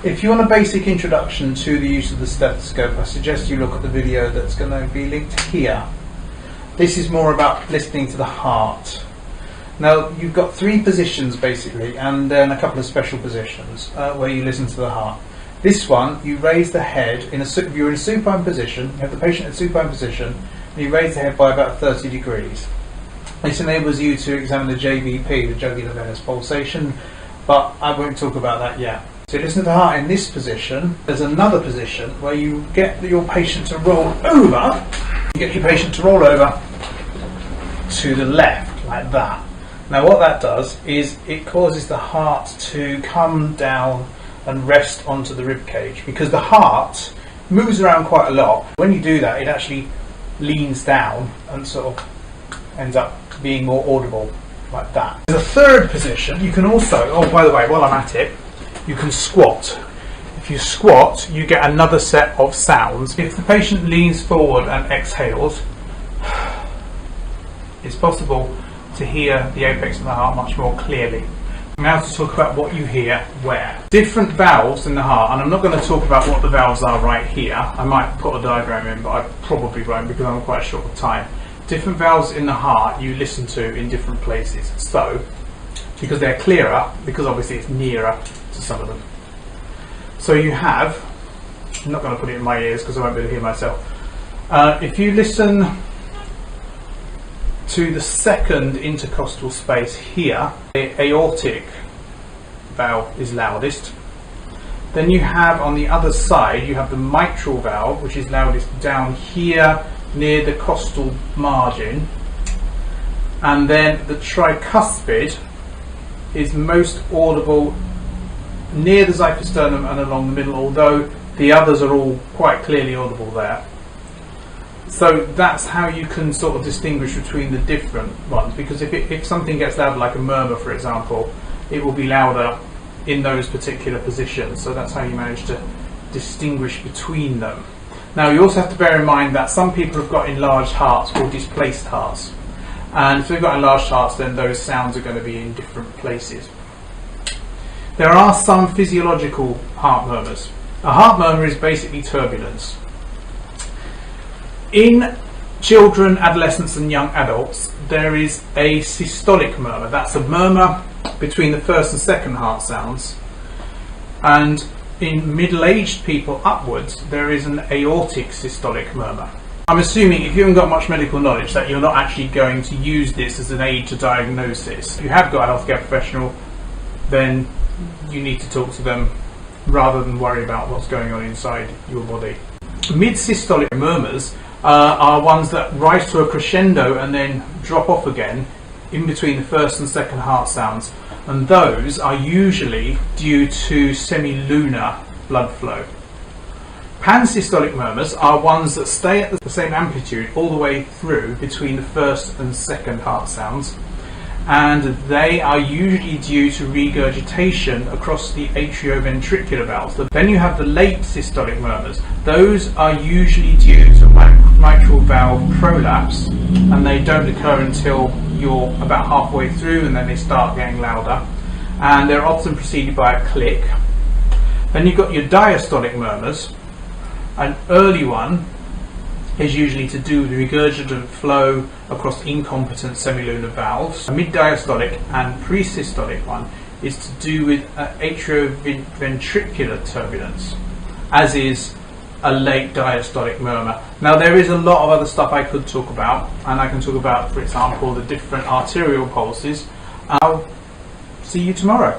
If you want a basic introduction to the use of the stethoscope, I suggest you look at the video that's going to be linked here. This is more about listening to the heart. Now, you've got three positions basically, and then a couple of special positions where you listen to the heart. This one, you raise the head, if you're in a supine position, you have the patient in a supine position, and you raise the head by about 30 degrees. This enables you to examine the JVP, the jugular venous pulsation, but I won't talk about that yet. So you listen to the heart in this position. There's another position where you get your patient to roll over. You get your patient to roll over to the left, like that. Now what that does is it causes the heart to come down and rest onto the rib cage, because the heart moves around quite a lot. When you do that, it actually leans down and sort of ends up being more audible, like that. There's a third position. You can also, oh by the way, while I'm at it, you can squat. If you squat, you get another set of sounds. If the patient leans forward and exhales, it's possible to hear the apex of the heart much more clearly. Now to talk about what you hear where. Different valves in the heart, and I'm not going to talk about what the valves are right here. I might put a diagram in, but I probably won't because I'm quite short of time. Different valves in the heart you listen to in different places. So, because they're clearer, because obviously it's nearer to some of them. So you have, I'm not going to put it in my ears because I won't be able to hear myself. If you listen to the second intercostal space here, the aortic valve is loudest. Then you have on the other side, you have the mitral valve, which is loudest down here near the costal margin. And then the tricuspid is most audible near the sternum and along the middle, although the others are all quite clearly audible there. So that's how you can sort of distinguish between the different ones, because if something gets louder, like a murmur for example, it will be louder in those particular positions. So that's how you manage to distinguish between them. Now you also have to bear in mind that some people have got enlarged hearts or displaced hearts, and if they've got enlarged hearts, then those sounds are going to be in different places. There are some physiological heart murmurs. A heart murmur is basically turbulence. In children, adolescents and young adults, there is a systolic murmur. That's a murmur between the first and second heart sounds. And in middle-aged people upwards, there is an aortic systolic murmur. I'm assuming, if you haven't got much medical knowledge, that you're not actually going to use this as an aid to diagnosis. If you have got a healthcare professional, then you need to talk to them rather than worry about what's going on inside your body. Mid-systolic murmurs are ones that rise to a crescendo and then drop off again in between the first and second heart sounds, and those are usually due to semilunar blood flow. Pan-systolic murmurs are ones that stay at the same amplitude all the way through between the first and second heart sounds, and they are usually due to regurgitation across the atrioventricular valves. Then you have the late systolic murmurs. Those are usually due to mitral valve prolapse, and they don't occur until you're about halfway through, and then they start getting louder, and they're often preceded by a click. Then you've got your diastolic murmurs. An early one is usually to do with regurgitant flow across incompetent semilunar valves. A mid-diastolic and pre-systolic one is to do with atrioventricular turbulence, as is a late diastolic murmur. Now there is a lot of other stuff I could talk about, and I can talk about, for example, the different arterial pulses. I'll see you tomorrow.